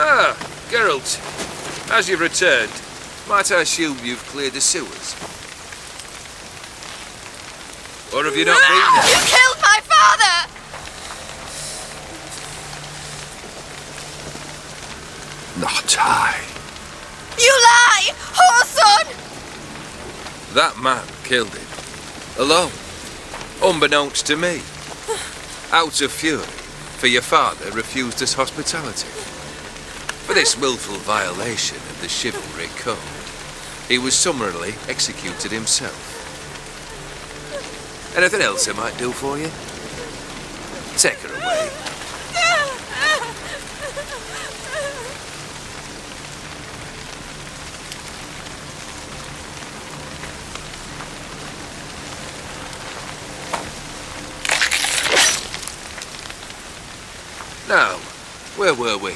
Ah, Geralt. As you've returned, might I assume you've cleared the sewers? Or have you not been there? You killed my father! Not I. You lie! Whoreson! That man killed him. Alone. Unbeknownst to me. Out of fury, for your father refused us hospitality. For this willful violation of the chivalric code, he was summarily executed himself. Anything else I might do for you? Take her away. Now, where were we?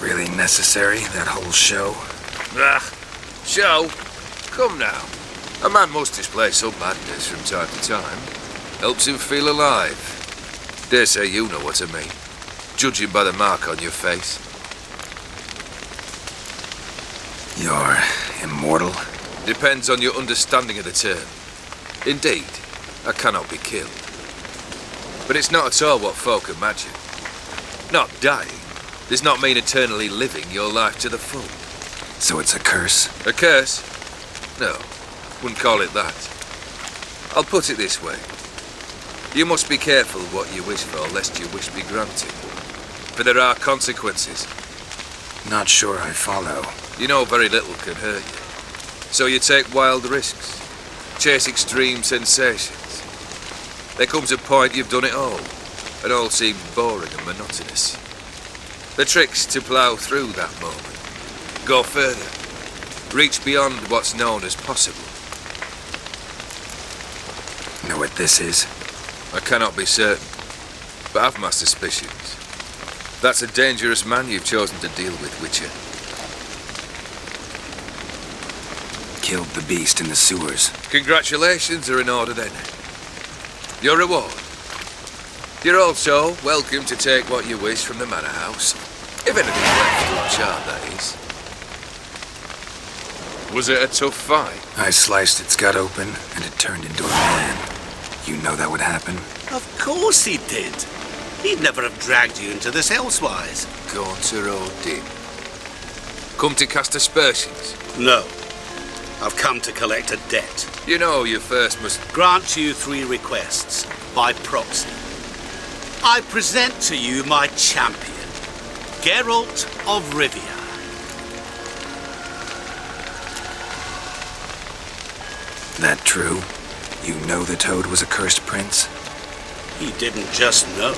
Really necessary, that whole show? Ah, show? Come now. A man must display some madness from time to time. Helps him feel alive. Dare say you know what I mean, judging by the mark on your face. You're immortal? Depends on your understanding of the term. Indeed, I cannot be killed. But it's not at all what folk imagine. Not dying does not mean eternally living your life to the full. So it's a curse? A curse? No, wouldn't call it that. I'll put it this way. You must be careful what you wish for, lest your wish be granted. For there are consequences. Not sure I follow. You know very little can hurt you. So you take wild risks, chase extreme sensations. There comes a point you've done it all seems boring and monotonous. The trick's to plough through that moment, go further, reach beyond what's known as possible. Know what this is? I cannot be certain, but I've my suspicions. That's a dangerous man you've chosen to deal with, Witcher. Killed the beast in the sewers. Congratulations are in order then. Your reward. You're also welcome to take what you wish from the manor house. If anything's left to charm, that is. Was it a tough fight? I sliced its gut open, and it turned into a man. You know that would happen? Of course he did. He'd never have dragged you into this elsewise. Gaunter O'Din. Come to cast aspersions? No. I've come to collect a debt. You know you first must grant you 3 requests by proxy. I present to you my champion, Geralt of Rivia. That true? You know the Toad was a cursed prince? He didn't just know.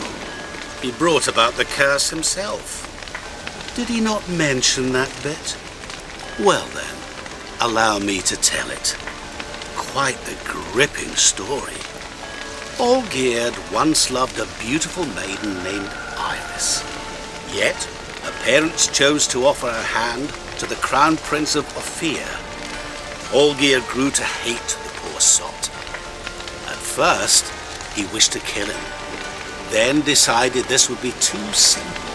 He brought about the curse himself. Did he not mention that bit? Well then, allow me to tell it. Quite the gripping story. Olgierd once loved a beautiful maiden named Iris. Yet, her parents chose to offer her hand to the Crown Prince of Ophir. Olgierd grew to hate the poor sot. At first, he wished to kill him, then decided this would be too simple.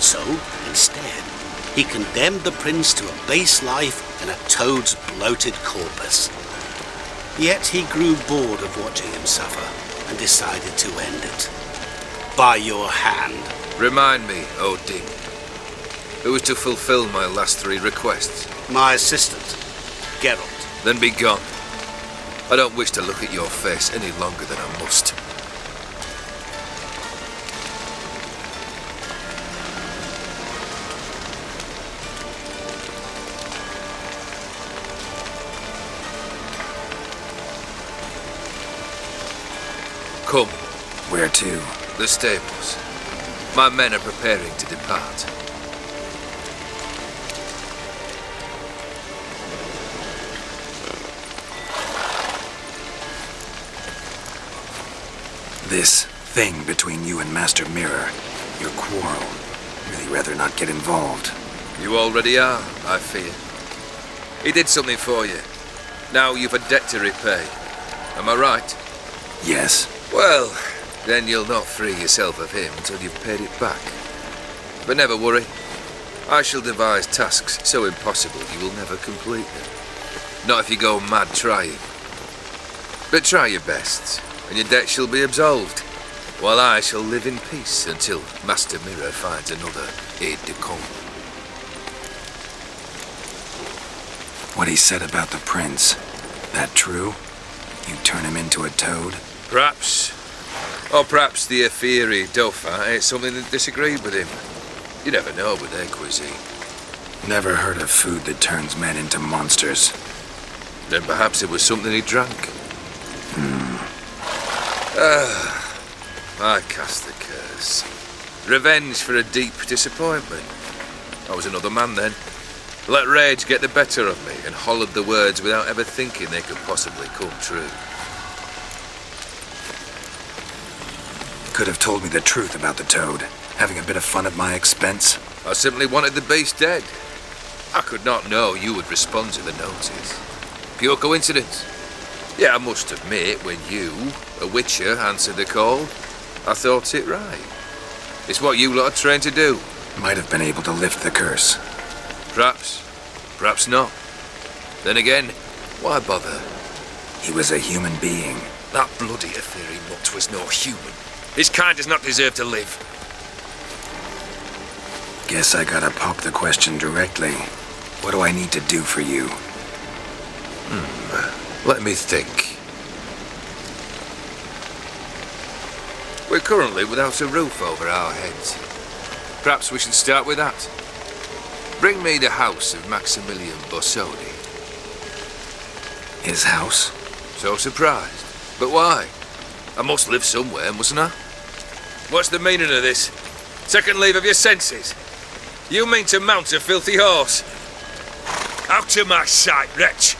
So, instead, he condemned the prince to a base life in a toad's bloated corpus. Yet he grew bored of watching him suffer and decided to end it. By your hand. Remind me, Odin, who was to fulfill my last 3 requests? My assistant, Geralt. Then be gone. I don't wish to look at your face any longer than I must. Come. Where to? The stables. My men are preparing to depart. This thing between you and Master Mirror, your quarrel, really rather not get involved. You already are, I fear. He did something for you. Now you've a debt to repay. Am I right? Yes. Well, then you'll not free yourself of him until you've paid it back. But never worry. I shall devise tasks so impossible you will never complete them. Not if you go mad trying. But try your best, and your debt shall be absolved, while I shall live in peace until Master Mirror finds another aide-de-camp. What he said about the prince, that true? You turn him into a toad? Perhaps. Or perhaps the Ophiri Dauphin ate something that disagreed with him. You never know with their cuisine. Never heard of food that turns men into monsters. Then perhaps it was something he drank. I cast the curse. Revenge for a deep disappointment. I was another man then. Let rage get the better of me and hollered the words without ever thinking they could possibly come true. Could have told me the truth about the Toad, having a bit of fun at my expense. I simply wanted the beast dead. I could not know you would respond to the notice. Pure coincidence. Yeah, I must admit, when you, a witcher, answered the call, I thought it right. It's what you lot are trained to do. Might have been able to lift the curse. Perhaps. Perhaps not. Then again, why bother? He was a human being. That bloody Ophiri mutt was no human. His kind does not deserve to live. Guess I gotta pop the question directly. What do I need to do for you? Let me think. We're currently without a roof over our heads. Perhaps we should start with that. Bring me the house of Maximilian Bossoni. His house? So surprised. But why? I must live somewhere, mustn't I? What's the meaning of this? Second leave of your senses? You mean to mount a filthy horse? Out of my sight, wretch!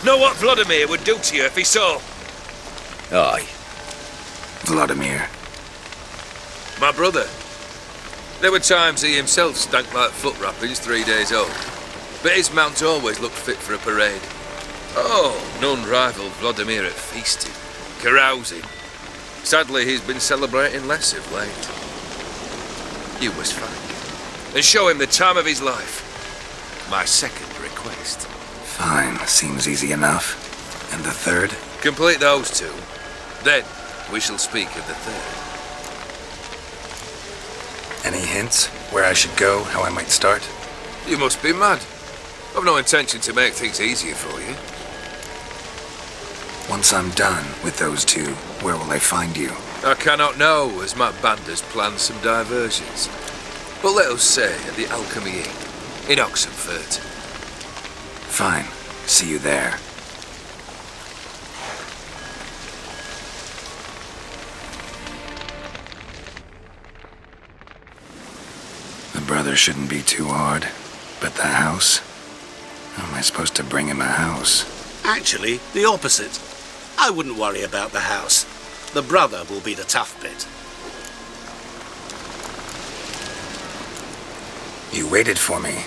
Know what Vladimir would do to you if he saw? Aye. Vladimir. My brother. There were times he himself stank like foot wrappings 3 days old. But his mount always looked fit for a parade. Oh, none rivaled Vladimir at feasting, carousing. Sadly, he's been celebrating less of late. You must find him, and show him the time of his life. My second request. Fine, seems easy enough. And the third? Complete those 2. Then, we shall speak of the third. Any hints? Where I should go? How I might start? You must be mad. I've no intention to make things easier for you. Once I'm done with those 2, where will I find you? I cannot know, as my band has planned some diversions. But let us say at the Alchemy Inn, in Oxenfurt. Fine. See you there. The brother shouldn't be too hard. But the house? How am I supposed to bring him a house? Actually, the opposite. I wouldn't worry about the house. The brother will be the tough bit. You waited for me.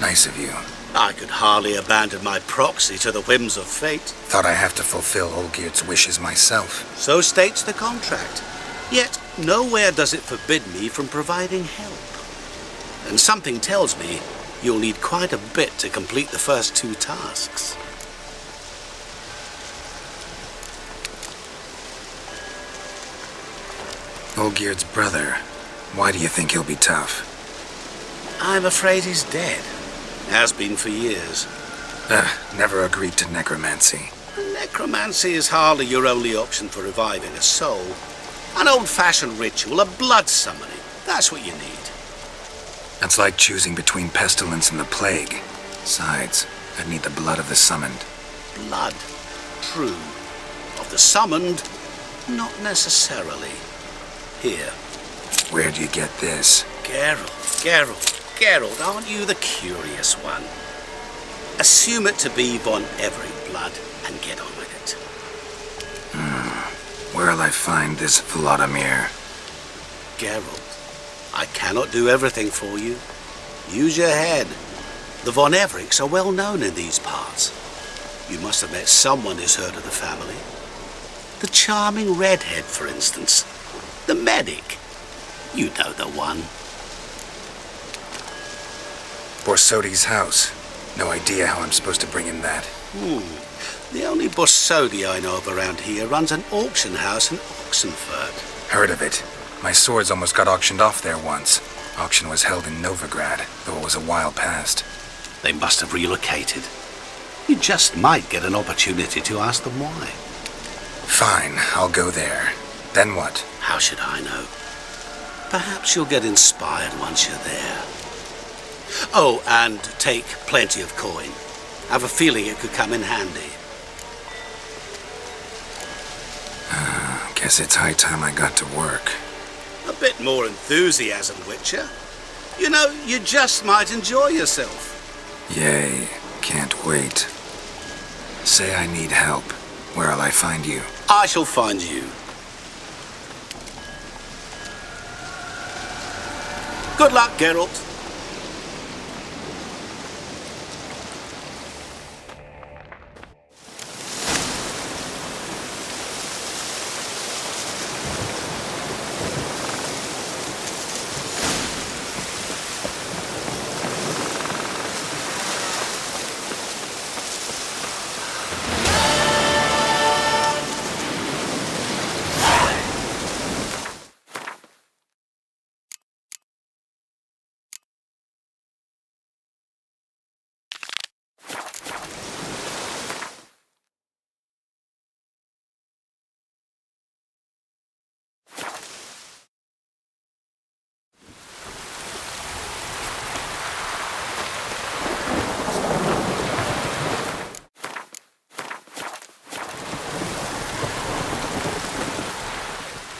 Nice of you. I could hardly abandon my proxy to the whims of fate. Thought I have to fulfill Olgierd's wishes myself. So states the contract. Yet, nowhere does it forbid me from providing help. And something tells me you'll need quite a bit to complete the first 2 tasks. Olgierd's brother. Why do you think he'll be tough? I'm afraid he's dead. Has been for years. Never agreed to necromancy. Necromancy is hardly your only option for reviving a soul. An old-fashioned ritual, a blood summoning. That's what you need. That's like choosing between pestilence and the plague. Besides, I'd need the blood of the summoned. Blood. True. Of the summoned, not necessarily. Here. Where do you get this? Geralt, aren't you the curious one? Assume it to be Von Everett blood and get on with it. Where'll I find this Vladimir? Geralt, I cannot do everything for you. Use your head. The Von Evericks are well known in these parts. You must have met someone who's heard of the family. The charming redhead, for instance. The medic. You know the one. Borsodi's house. No idea how I'm supposed to bring in that. The only Borsodi I know of around here runs an auction house in Oxenfurt. Heard of it. My swords almost got auctioned off there once. Auction was held in Novigrad, though it was a while past. They must have relocated. You just might get an opportunity to ask them why. Fine, I'll go there. Then what? How should I know? Perhaps you'll get inspired once you're there. Oh, and take plenty of coin. Have a feeling it could come in handy. Guess it's high time I got to work. A bit more enthusiasm, Witcher. You know, you just might enjoy yourself. Yay, can't wait. Say I need help. Where'll I find you? I shall find you. Good luck, Geralt.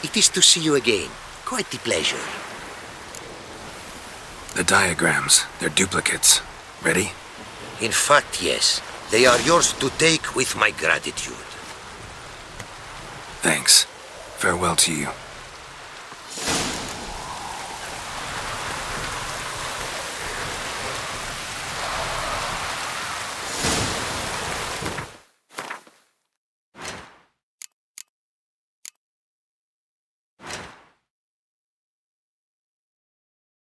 It is to see you again. Quite the pleasure. The diagrams, they're duplicates. Ready? In fact, yes. They are yours to take with my gratitude. Thanks. Farewell to you.